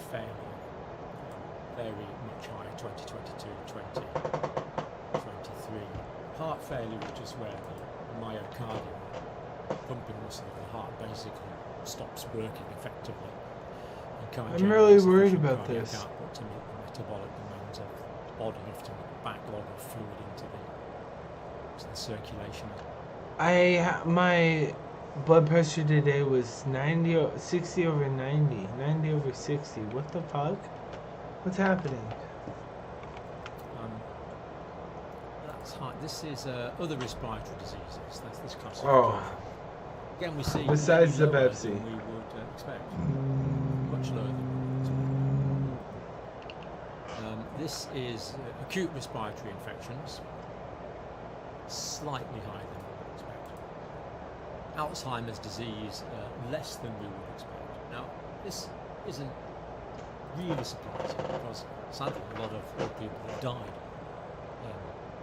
fairly, very much higher, 2022, 2023. Heart failure, which is where the myocardium, pumping muscle of the heart, basically stops working effectively. And can't I'm really generate worried sufficient about cardiac this. output to meet the metabolic demands of the body, often with a backlog of fluid into the circulation. My blood pressure today was 60 over 90, 90 over 60. What the fuck? What's happening? That's high. This is other respiratory diseases. That's this classification. Oh. Again, we see Besides the lower Pepsi. than we would expect. Much lower than we would expect. This is acute respiratory infections. Slightly higher than we would expect. Alzheimer's disease, less than we would expect. Now, this isn't really surprising because sadly a lot of old people have died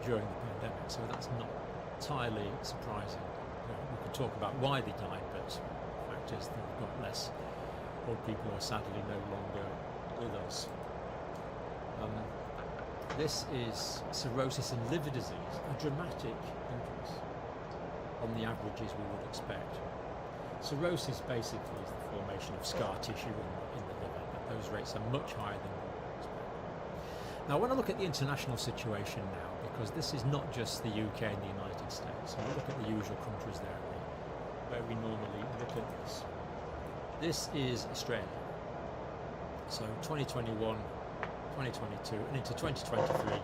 during the pandemic, so that's not entirely surprising. We could talk about why they died, but the fact is that we've got less old people who are sadly no longer with us. This is cirrhosis and liver disease, a dramatic increase on the averages we would expect. Cirrhosis basically is the formation of scar tissue in the liver, but those rates are much higher than we would expect. Now, when I look at the international situation now, because this is not just the UK and the United States, and we look at the usual countries there where we normally look at this. This is Australia. So 2021, 2022, and into 2023.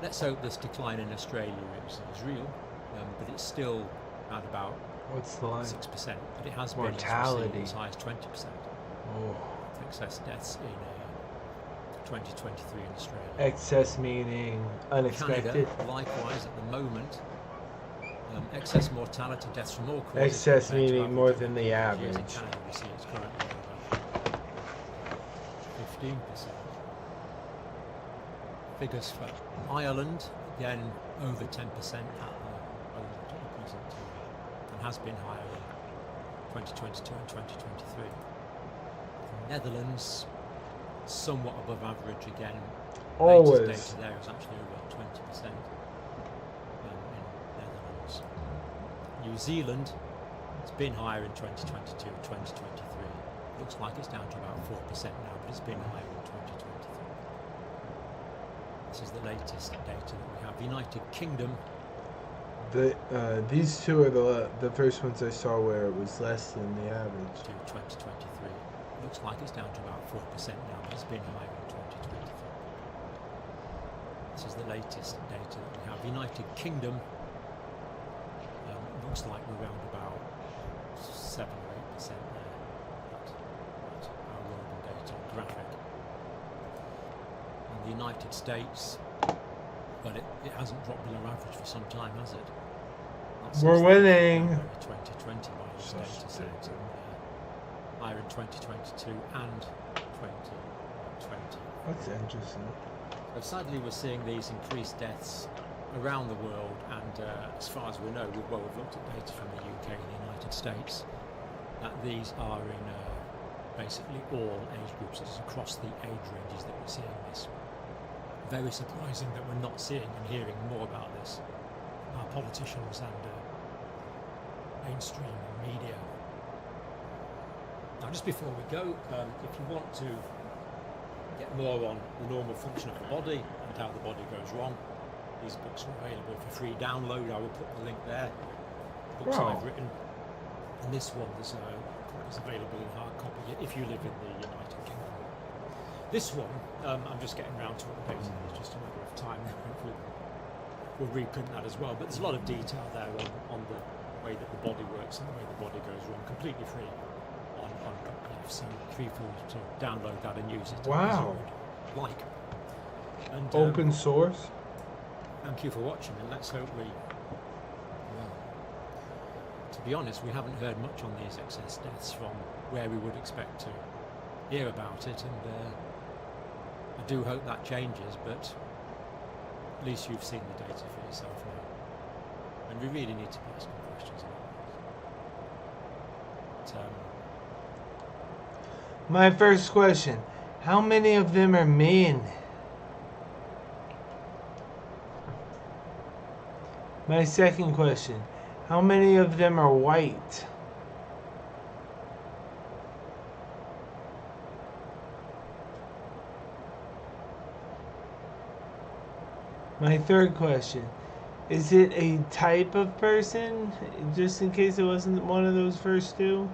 Let's hope this decline in Australia is real, but it's still at about What's the line? 6%. But it has Mortality. been as high as 20%. Oh. Excess deaths in 2023 in Australia. Excess meaning unexpected. Canada, likewise, at the moment, excess mortality, deaths from all causes. Excess meaning more than the average. In Canada, we see it's currently over 15%. Figures for Ireland, again, over 10% at the present time, and has been higher in 2022 and 2023. Netherlands, somewhat above average again. Always. Latest data there is actually over 20% in Netherlands. New Zealand, it's been higher in 2022 and 2023. Looks like it's down to about 4% now, but it's been higher in 2023. This is the latest data that we have. United Kingdom. These two are the first ones I saw where it was less than the average. To 2023. Looks like it's down to about 4% now, but it's been higher in 2023. This is the latest data that we have. United Kingdom. Looks like we're around about 7 or 8% there. That's our rolling data graphic. In the United States, but it hasn't dropped below average for some time, has it? We're winning. 2020 by the data set. Higher in 2022 and 2020. That's interesting. So sadly, we're seeing these increased deaths around the world, and as far as we know, we've looked at data from the UK and the United States, that these are in basically all age groups. It's across the age ranges that we're seeing this. Very surprising that we're not seeing and hearing more about this. Our politicians and mainstream media. Now, just before we go, if you want to get more on the normal function of the body and how the body goes wrong, these books are available for free download. I will put the link there. The books I've written. And this one is available in hard copy if you live in the United Kingdom. This one, I'm just getting around to updating it. It's just a matter of time. We'll reprint that as well. But there's a lot of detail there on the way that the body works and the way the body goes wrong, completely free on PDF. So feel free to download that and use it. Wow. Like. And, open source. Thank you for watching, and let's hope we. Well, to be honest, we haven't heard much on these excess deaths from where we would expect to hear about it, and I do hope that changes. But at least you've seen the data for yourself now, and we really need to be asking questions about this. My first question: How many of them are men? My second question. How many of them are white? My third question. Is it a type of person? Just in case it wasn't one of those first two.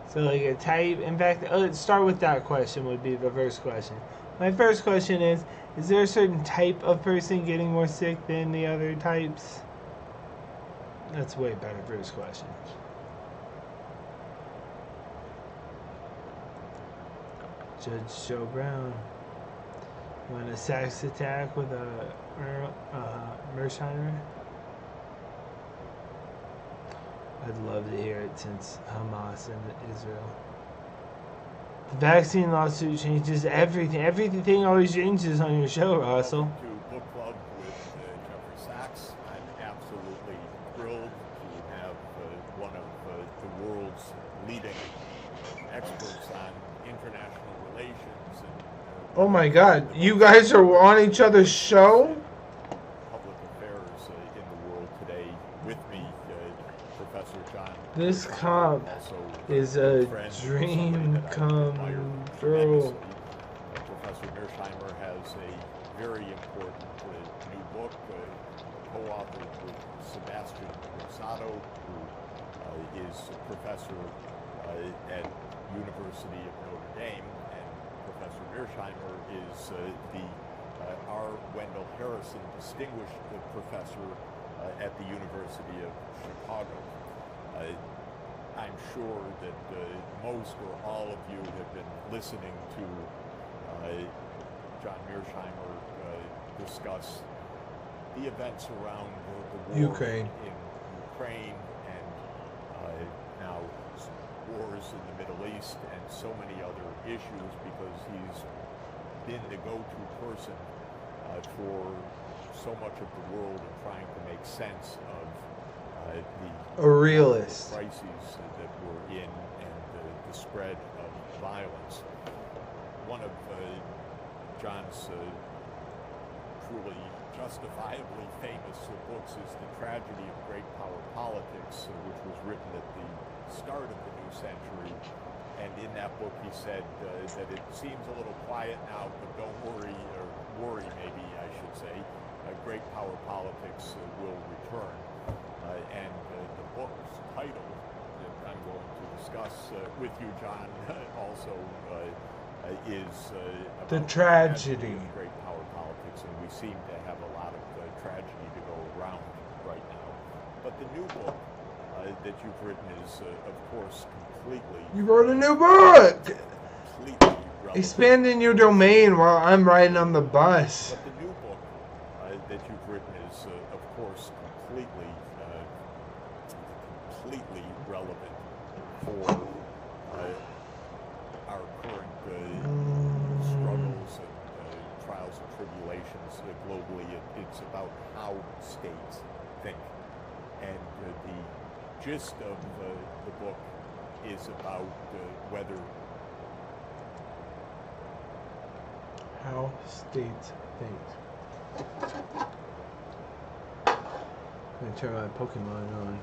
So like a type. In fact, let's start with that question would be the first question. My first question is there a certain type of person getting more sick than the other types? That's way better first question. Judge Joe Brown. Want a sax attack with a Mersheimer? I'd love to hear it since Hamas and Israel. The vaccine lawsuit changes everything. Everything always changes on your show, Russell. To Book Club with Jeffrey Sachs. I'm absolutely thrilled to have one of the world's leading experts on international relations and oh my God, you guys are on each other's show? public affairs in the world today with me, Professor John. This comp is a dream come true. Professor Mersheimer has a very important new book, co-authored with Sebastian Rosado, who is a professor at University of Notre Dame, and Professor Mersheimer is the R. Wendell Harrison Distinguished Professor at the University of Chicago. I'm sure that most or all of you have been listening to John Mersheimer discuss the events around the war Ukraine. in Ukraine and now wars in the Middle East and so many other issues, because he's been the go-to person for so much of the world in trying to make sense of A realist. crises that we're in and the spread of violence. One of John's truly justifiably famous books is The Tragedy of Great Power Politics, which was written at the start of the new century. And in that book he said that it seems a little quiet now, but don't worry, or worry maybe I should say, great power politics will return. And the book's title that I'm going to discuss with you, John, also is about The Tragedy of great power politics, and we seem to have a lot of tragedy to go around right now. But the new book that you've written is, of course, completely... You wrote a new book! Completely relevant. Expanding your domain while I'm riding on the bus. But the new book that you've written is, of course, completely relevant for our current struggles and trials and tribulations globally. It's about how states think. And the gist of the book is about whether... How states think. I'm gonna turn my Pokemon on.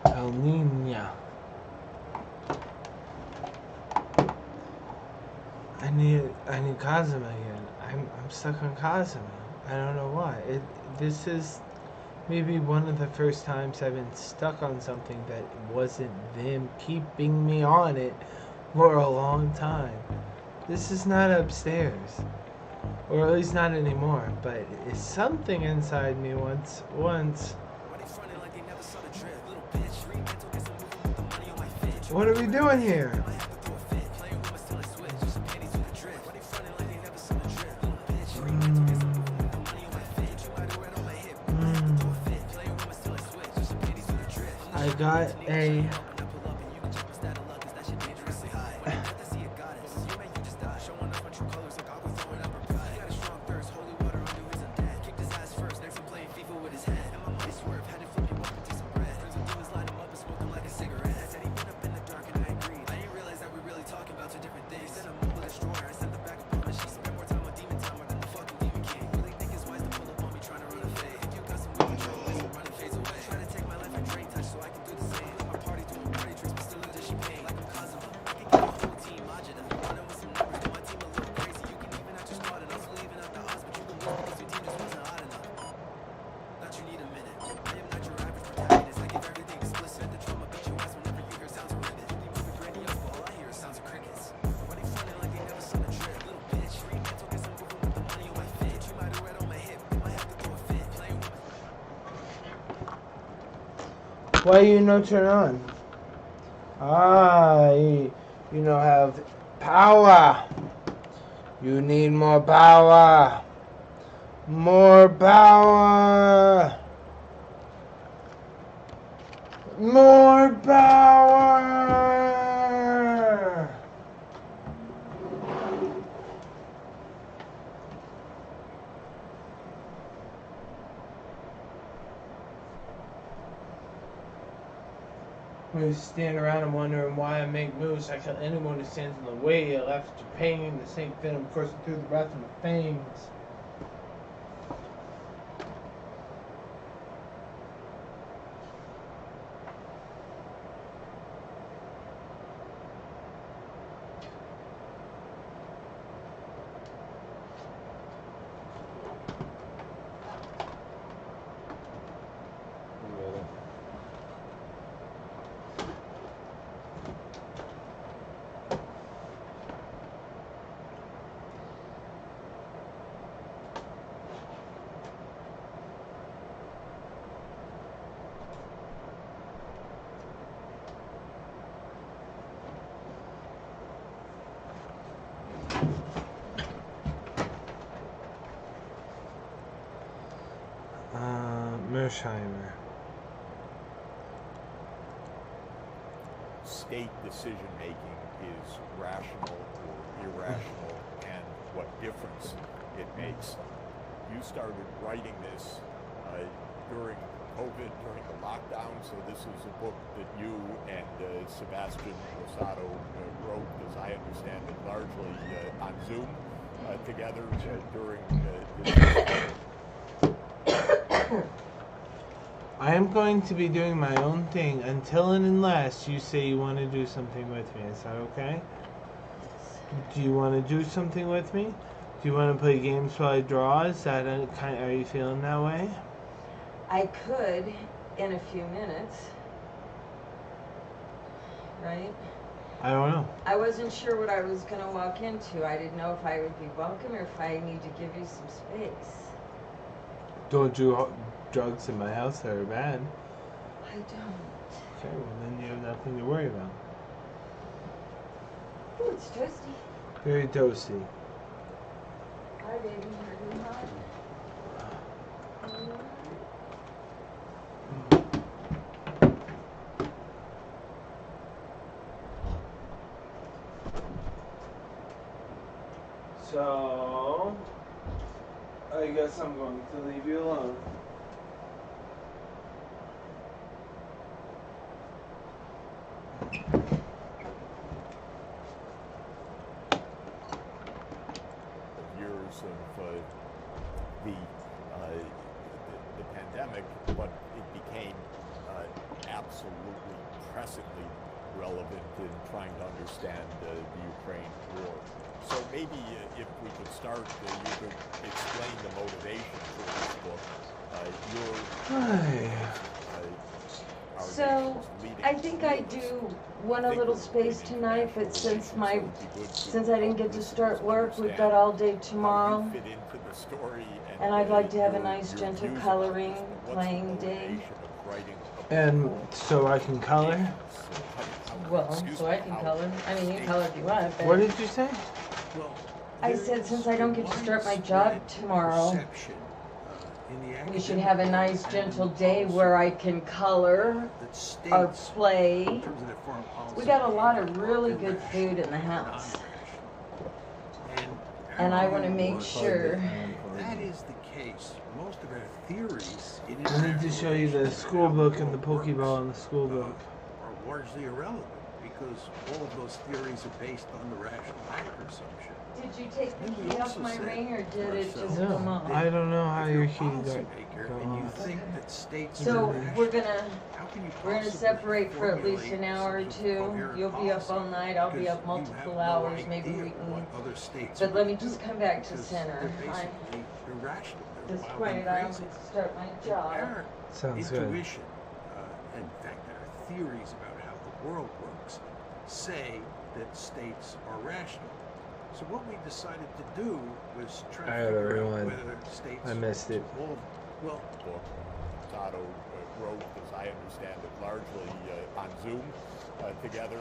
El Niño. I need Kazuma again. I'm stuck on Kazuma. I don't know why. This is maybe one of the first times I've been stuck on something that wasn't them keeping me on it for a long time. This is not upstairs. Or at least not anymore. But it's something inside me once. What are we doing here? I got a... Why you no turn on? Ah, you know have power. You need more power. More power. More power. We stand around and wondering why I make moves. I kill anyone who stands in the way. I laugh at your pain. The same venom coursing through the breath of my fangs. Mersheimer. State decision making is rational or irrational, and what difference it makes. You started writing this during COVID, during the lockdown, so this is a book that you and Sebastian Rosado wrote, as I understand it, largely on Zoom together during this. I am going to be doing my own thing until and unless you say you want to do something with me. Is that okay? Do you want to do something with me? Do you want to play games while I draw? Is that are you feeling that way? I could in a few minutes, right? I don't know. I wasn't sure what I was going to walk into. I didn't know if I would be welcome or if I need to give you some space. Don't do drugs in my house that are bad. I don't. Okay, well then you have nothing to worry about. Ooh, it's toasty. Very toasty. Hi, baby. Are you hot? So, I guess I'm going to leave you alone. Years of the pandemic, but it became absolutely pressingly relevant in trying to understand the Ukraine war. So maybe if we could start, you could explain the motivation for this book. So, I think I do want a little space tonight, but since I didn't get to start work, we've got all day tomorrow. And I'd like to have a nice gentle coloring, playing day. And so I can color? Well, so I can color. I mean, you can color if you want, but... What did you say? I said since I don't get to start my job tomorrow, we should have a nice gentle day where I can color or play. We got a lot of really good food in the house. And I want to make sure. That is the case. Most of our theories I need to show you the school book and the Pokeball in the school book. are largely irrelevant because all of those theories are based on the rational actor assumption. Did you take the key off my ring or did it just come No, off? I don't know how your key got And you off. think that states So we're gonna possibly separate for at least formulate an hour or some two. coherent You'll be up policy? all night. I'll be Because up you multiple have no hours. Maybe idea we can. what other states But let me would just do, come back to because center. they're I'm basically irrational. They're wild and disappointed I don't crazy. get to start my job. Our Sounds good. intuition, in fact, our theories about how the world works, say that states are rational. So what we decided to do was try I to gotta figure out rewind. whether states. I missed it. Well, book. Tato wrote, as I understand it, largely on Zoom together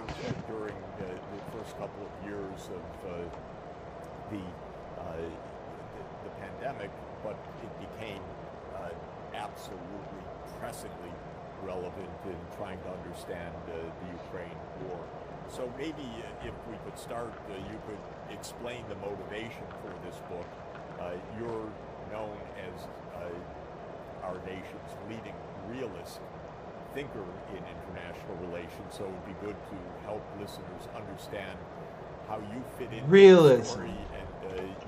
during the first couple of years of the pandemic, but it became absolutely pressingly relevant in trying to understand the Ukraine war. So maybe if we could start, you could explain the motivation for this book. You're known as our nation's leading realist thinker in international relations, so it would be good to help listeners understand how you fit into the story and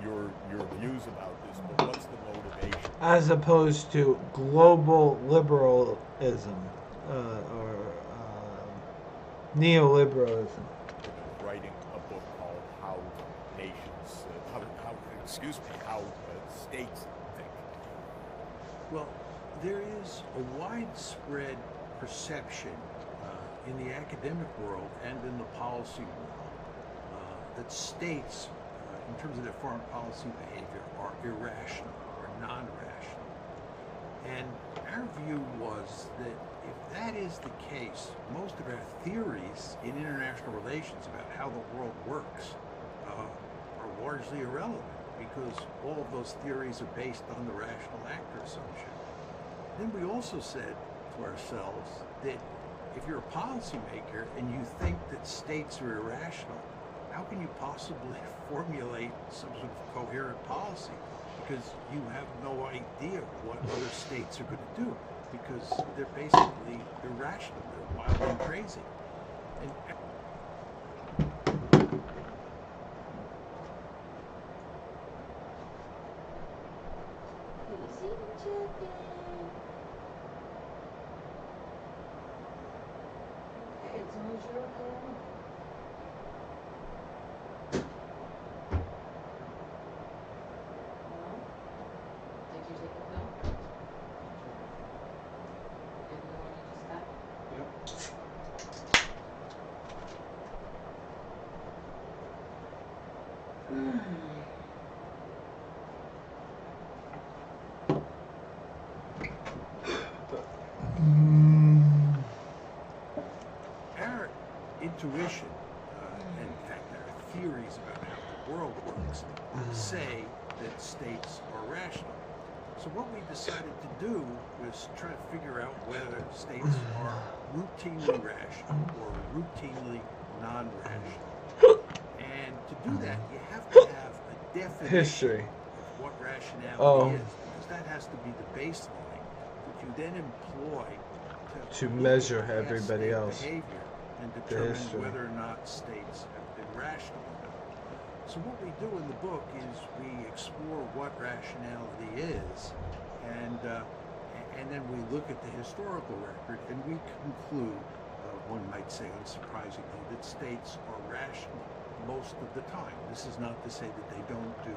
your views about this book. What's the motivation? As opposed to global liberalism or neoliberalism. Writing a book called How Nations, how States Think. Well, there is a widespread perception in the academic world and in the policy world that states, in terms of their foreign policy behavior, are irrational or non-rational. And our view was that if that is the case, most of our theories in international relations about how the world works are largely irrelevant, because all of those theories are based on the rational actor assumption. Then we also said to ourselves that if you're a policymaker and you think that states are irrational, how can you possibly formulate some sort of coherent policy? Because you have no idea what other states are going to do, because they're basically irrational, they're wild and crazy. And As long as you're okay. No? Did you take a pill? Did the one you just got? our intuition, and in fact our theories about how the world works, say that states are rational. So what we decided to do was try to figure out whether states are routinely rational or routinely non-rational. And to do that, you have to have a definition History. of what rationality Oh. is, because that has to be the baseline that you then employ To look measure at past everybody state else. behavior and The determine history. whether or not states have been rational or not. So what we do in the book is we explore what rationality is, and then we look at the historical record, and we conclude, one might say unsurprisingly, that states are rational most of the time. This is not to say that they don't do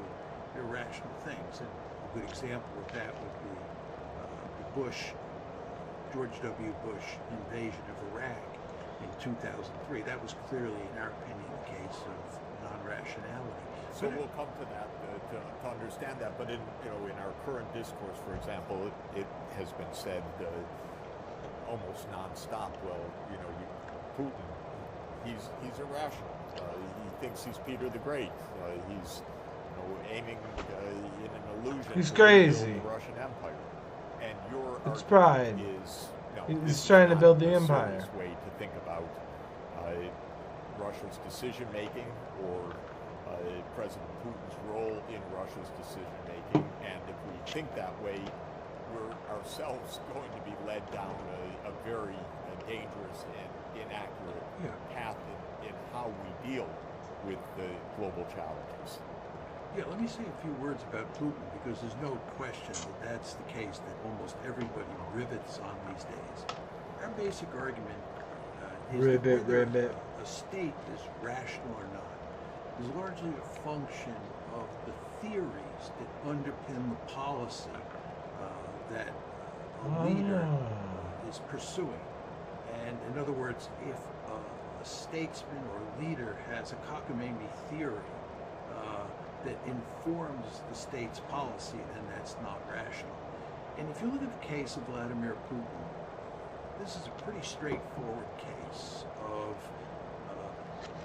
irrational things, and a good example of that would be the George W. Bush invasion of Iraq in 2003. That was clearly, in our opinion, a case of non-rationality. So we'll come to that to understand that. But in our current discourse, for example, it has been said almost nonstop. Well, Putin, he's irrational. He thinks he's Peter the Great. He's aiming in an illusion. He's to crazy. rebuild the Russian Empire. And your It's argument pride. is He's this is trying to not build the a empire. serious way to think about Russia's decision making or President Putin's role in Russia's decision making. And if we think that way, we're ourselves going to be led down a very dangerous and inaccurate path in how we deal with the global challenges. Yeah, let me say a few words about Putin, because there's no question that that's the case that almost everybody rivets on these days. Our basic argument is that whether a state is rational or not is largely a function of the theories that underpin the policy that a leader is pursuing. And in other words, if a statesman or leader has a cockamamie theory that informs the state's policy, then that's not rational. And if you look at the case of Vladimir Putin, this is a pretty straightforward case of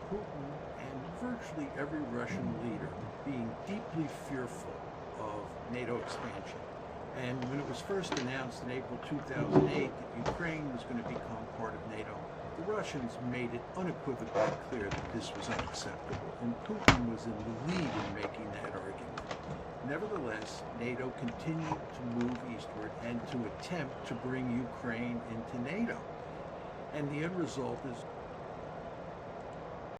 Putin and virtually every Russian leader being deeply fearful of NATO expansion. And when it was first announced in April 2008 that Ukraine was going to become part of NATO, the Russians made it unequivocally clear that this was unacceptable, and Putin was in the lead in making that argument. Nevertheless, NATO continued to move eastward and to attempt to bring Ukraine into NATO. And the end result is